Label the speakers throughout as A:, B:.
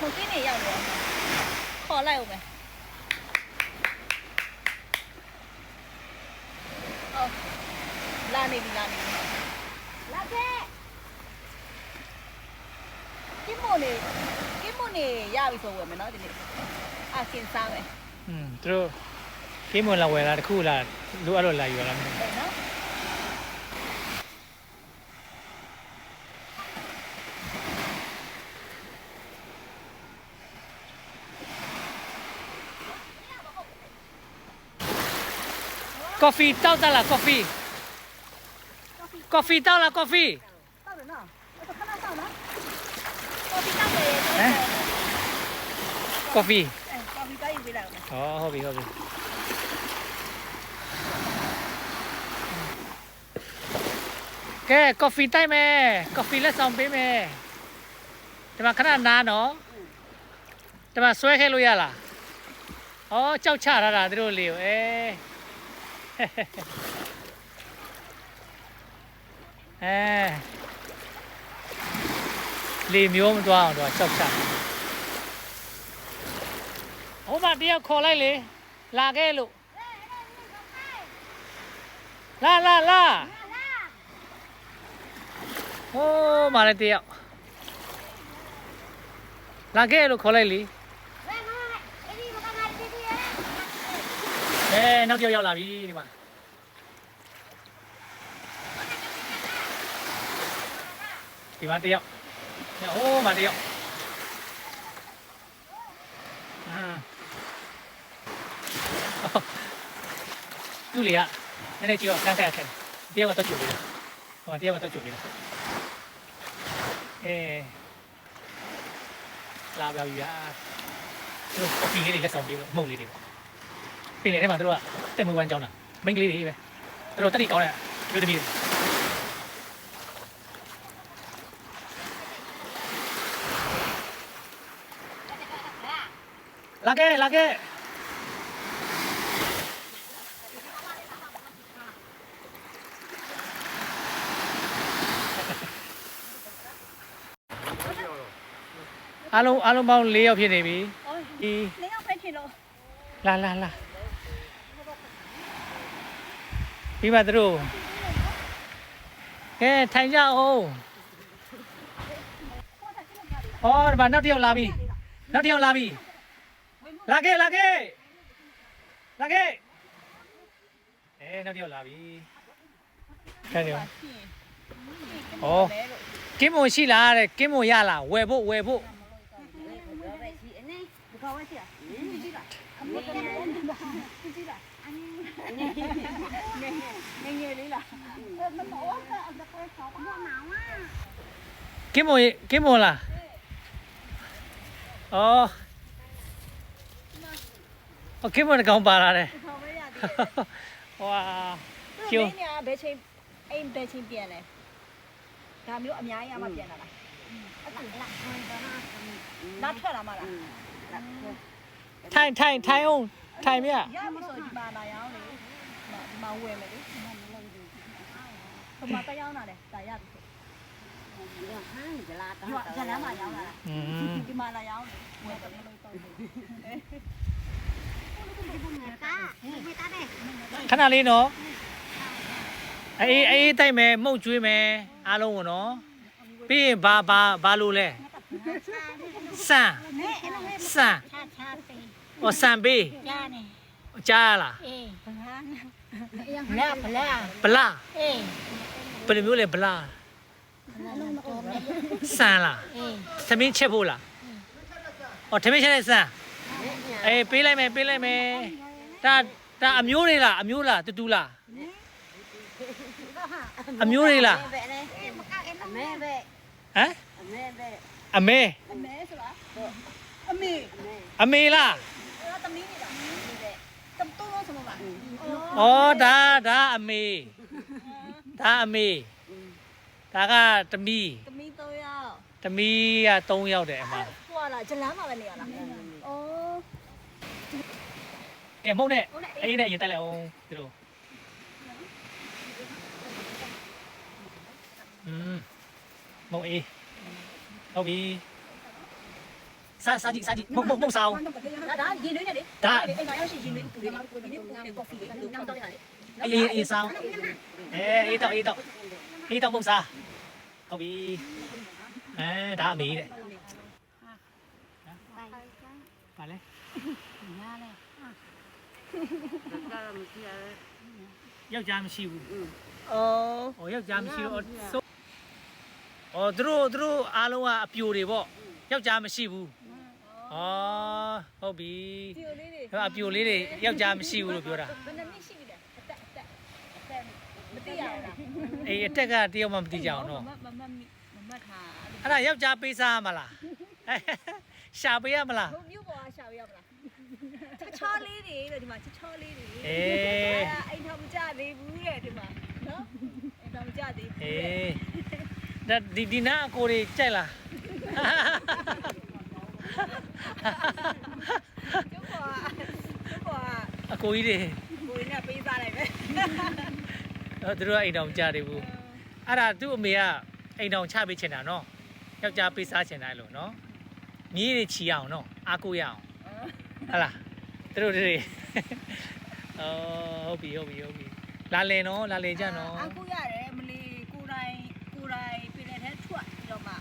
A: ခုံကင်းနေရောက်နေခေါ်လိုက်ဦးမယ်ဟုတ်လာနေပြီလာခဲ့ကင်းမနေရပြီဆိုဝယ်မယ်နော်ဒီနေ့အကင်စားမယ်
B: သူတို့ကင်းမလာဝယ်လာတခုလာလိုအဲ့လိုလာယူလာမယ်
A: နော်
B: coffee တောက်တာလား coffee တောက်လား coffee
A: တောက်တယ်နော်အဲ့ဒါခဏတောက်နော် coffee တောက်တယ်ဟမ်
B: coffee
A: တောက်ယူပေးလိုက်အောင်
B: ဟုတ်ပြီကဲ coffee တိုက်မယ် coffee လက်ဆောင်ပေးမယ်ဒီမှာခဏနားနော်ဒီမှာဆွဲခဲလို့ရလားဩကြောက်ချထားတာတို့လေးကိုလေမျိုးမသွားအောင်တော့ကြောက်ချဟိုမှာတယောက်ခေါ်လိုက်လေလာခဲ့လို့လာဟိုးမာလည်းတယောက်လာခဲ့လို့ခေါ်လိုက်လေနောက်တစ်ယောက်ရောက်လာပြီဒီမှာဒီမှာတယောက်ဟိုးမှာတယောက်သူ့လေကနည်းနည်းကြည့်တော့ခန်းခန်းတယောက်ကတော့ကြွပြီဟိုတယောက်ကတော့ကြွပြီလာပါပြီသူတို့ကော်ဖီလေးတွေလက်ဆောင်ပေးလို့မှုန့်လေးတွေပင်လေထဲမှာသူတို့ကတက်မွေးဝမ်းကြောင်းတာမိန်းကလေးတွေပဲသူတို့တက်တိကောင်းတဲ့လူသမီးတွေလာခဲ့အားလုံးပေါင်း4ယောက်ဖြစ်နေပြီ
A: ဒီ4ယောက်ပဲဖြစ်လို့
B: လာပြီးမှသူတို့ကဲထိုင်ကြအောင်ဟောဒီမှာနောက်တစ်ယောက်လာပြီလာခဲ့နောက်တစ်ယောက်လာပြီခဲတယ်ကင်းမွန်ရှိလားတဲ့ကင်းမွန်ရလားဝယ်ဖို့
A: ငယ်လေးလား
B: ကင်းမွန်လားကင်းမွန်ကောင်းပါလားတဲ့ဝါ
A: ကျိုးနေဘယ်ချိန်ပြန်လဲဒါမျိုးအများကြီးအမှပြန်လာလားလာထွက်လာမလား
B: ထိုင်အောင်ထိုင်မြ
A: ရမလို့ဒီမှာလာရောက်လေဒီမှာဝယ်မယ်လေဒီမှာတယောက်လာတယ်ဒါရတယ်ဇလန်းမှာရောက်လာတာဒီမှာလာရောက်လေဝယ်တယ်လို့တော့
B: ခဏလေးနော်အေးတိုက်မယ်မှုတ်ကျွေးမယ်အားလုံးကိုနော်ပြီးရင်ဘာလို့လဲစံစံပေးကြားလားပလာဘယ်လိုမျိုးလဲပလာစံလားသမင်းချက်ဖို့လားသမင်းချက်တဲ့စံပေးလိုက်မယ်ဒါအမျိုးတွေလားတူလားအမျိုးတွေလားဟမ်အမေ
A: ဆိုတာ
B: အမေလား
A: သမီးနေတာတုံးလို့ဆိုမှာ
B: ဒါအမေဒါကသမီး
A: 3ယောက်
B: သမီးက3ယောက်တယ်အမ
A: ဟိုလားဂျလန်းမှာပဲနေရလား
B: ကဲမဟုတ်နဲ့အေးနဲ့ရင်တက်လိုက်အောင်ဒီလိုမဟုတ်အေးဟုတ်ပြီ စားကြည့်မုတ်စားအောင်
A: ဒါရေနွေးနဲ့လေ
B: ဒါ
A: အိမ်မှာရောက်ရှိရေနွေးပူလေးရေနွေးပူလေးကော်ဖီလေးတောင်းတောင်းရတယ်
B: အေးစားအေးတော့မုတ်စားဟုတ်ပြီဒါအမေတဲ့ပါလေ
A: ညာလဲ
B: ယောက်ျားမရှိဘူး
A: အော်
B: ယောက်ျားမရှိဘူးသူတို့အားလုံးကအပြိုတွေပေါ့ယောက်ျားမရှိဘူးဟုတ်ပြီ
A: ပြိုလေးတွေ
B: အပြိုလေးတွေယောက်ျားမရှိဘူးလို့ပြောတာ
A: ဘယ်နှစ်ရှိပြီလဲအသက်မသိရဘူးလား
B: အေးအတက်ကတယောက်မှမသိကြအောင်နော်
A: မထား
B: အဲ့ဒါယောက်ျားပေးစားရမလားရှာပေးရမလား
A: ဘုံမျိုးပေါ်ရှာရရမလားချောလေးတွေလို့ဒီမှာချောလေးတွေအိမ်ထောင်မကြသေးဘူးတဲ့ဒီမှာနော်အိမ်ထောင်မကြသေးဘူး
B: ဒါဒီနာအကိုတွေကြိုက်လား
A: ကျုပ်ကအ
B: ကိုကြီးတွေ
A: ကိုရင်းနဲ့ပေးစားလိုက်ပဲ
B: သူတို့ကအိမ်တော်ကြတယ်ဘူးအဲ့ဒါသူ့အမေကအိမ်တော်ချပေးချင်တာနော်ယောက်ျားပေးစားချင်တယ်လို့နော်မြေးတွေချီအောင်နော်အားကိုရအောင်ဟလားသူတို့တွေဟုတ်ပြီလာလေနော်လာလေကြနော်
A: အခုရတယ်မလီကိုတိုင်းပြည်နယ်ထဲထွက်ပြီးတော့မှ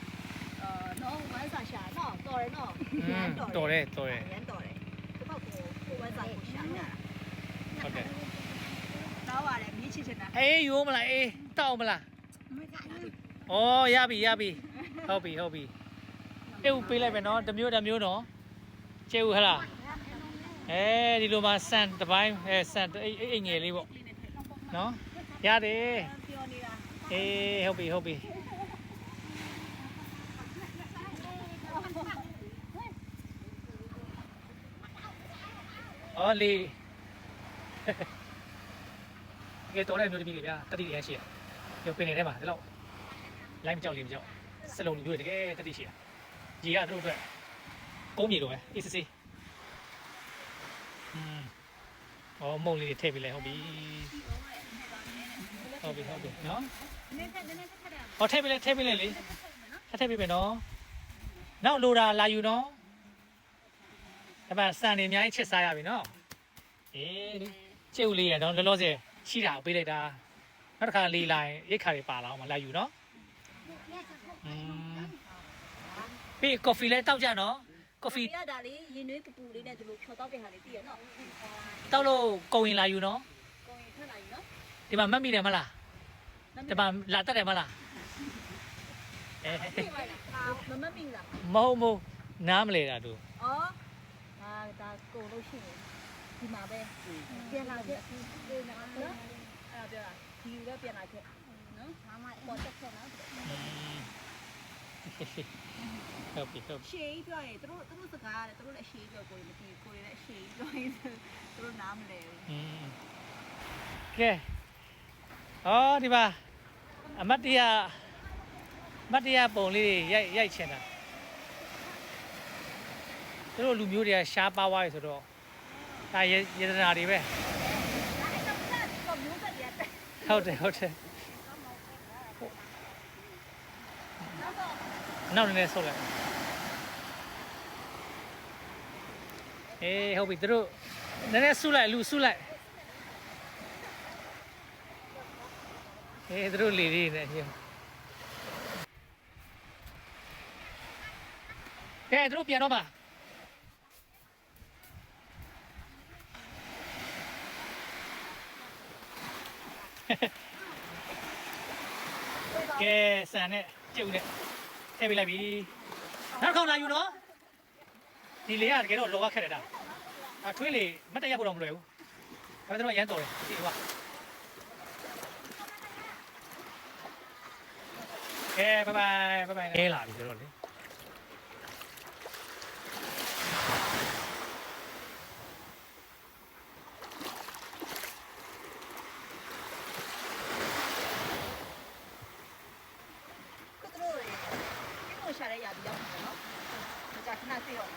A: နော်ဝမ်းစာရှာနော်တော်တယ်နော်ရမ်းတော်တယ်ဒီဘောက်ကိုဝမ်းစာကိုရှာရတာ
B: ဟုတ်တယ်
A: တော့ပါတယ်မြည်ချစ်ချင်တာ
B: အေးရိုးမလားအေးတောက်မလား
A: မကဘူး
B: ဩရပြီဟုတ်ပြီအေးဦးပေးလိုက်ပဲနော်တစ်မျိုးနော်ကျဲဦးဟလားဒီလိုမှဆန်တစ်ပိုင်းဆန်အိတ်ငယ်လေးပေါ့နော်ရတယ်
A: ပြောနေတာ
B: အေးဟုတ်ပြီအော်လေကဲတော်တဲ့မျိုးတပီးလေဗျာတတိရရှိရပြောပင်နေထဲမှာဒီလောက်လိုက်မကြောက်လေမကြောက်စလုံးမျိုးတကယ်တတိရှိရရေကတို့အတွက်ကုန်းမြေလိုပဲအေးစစ်မုံလေးတွေထည့်ပြီးလဲဟုတ်ပြီနော်
A: နည်းနည်းထက်တယ်
B: ဟောထည့်ပြီးလဲလေထည့်ပြီးပဲနော်နောက်လိုတာလာယူနော်ဒါမှစံနေအများကြီးချစ်စားရပြီနော်အေးကျုပ်လေးရတော့လောလောဆယ်ရှိတာပေးလိုက်တာနောက်တစ်ခါလေးလိုက်ရိတ်ခါတွေပါလာအောင်မလာယူနော်ပြီးကော်ဖီလဲတောက်ကြနော်ကော်ဖီ
A: ရတာလေရင်နွေးပူလေးနဲ့ဒီလိုဖြော်တော့တဲ့ဟာလေးတည်ရနော်
B: တောက်လို့ကုန်ရင်လာယူနော်
A: ကိုရင်ထွက်လာယူနော်
B: ဒီမှာမှတ်မိတယ်မလားဒီမှာလာတက်တယ်မလား
A: မမမိလား
B: မဟုတ်နားမလဲတာတို့
A: ဩဒါကိုလို့ရှိရင်ဒီမှာပဲပြန်လာခဲ့ပြန်လာနော်အဲ့ဒါပြောတာဒီလည်းပြန်လာခဲ့နော်ပေါ်တက်ခဲ့နော်
B: ဟုတ်ပြီ
A: ရှေးပြောရင်သူတို့စကားတယ်သူတို့လည်းရှေးပြောကိုယ်မသိကိုယ်လည်းရှေးပြောရင်သူတို့နားမလဲဘူး
B: ကဲဒီပါအမတ်တရားပုံလေးရိုက်ချင်တာသူတို့လူမျိုးတွေကရှားပါသွားပြီဆိုတော့ဒါရတနာတွေပဲဟုတ်တယ်နောက်နည်းနည်းဆုတ်လိုက်ဟုတ်ပြီသူတို့နည်းနည်းဆုလိုက်လူဆုလိုက်သူတို့လေလေးနေရှင်သူတို့ပြန်တော့ပါကဲဆန်နဲ့ကျုပ်နဲ့ထည့်ပေးလိုက်ပြီနောက်ခေါင်းလာယူနော်ဒီလေကတကယ်တော့လောကခက်တယ်ဒါထွေးလေမတ်တရက်ဖို့တော့မလွယ်ဘူးဒါပေမဲ့တော့ရမ်းတော်တယ်ဒီကွာကဲဘိုင်ဘိုင်နေလာပြီဆိုတော့လေ
A: ရှာရရပြီးရောက်တယ်နော်။ဒါခဏသိတော့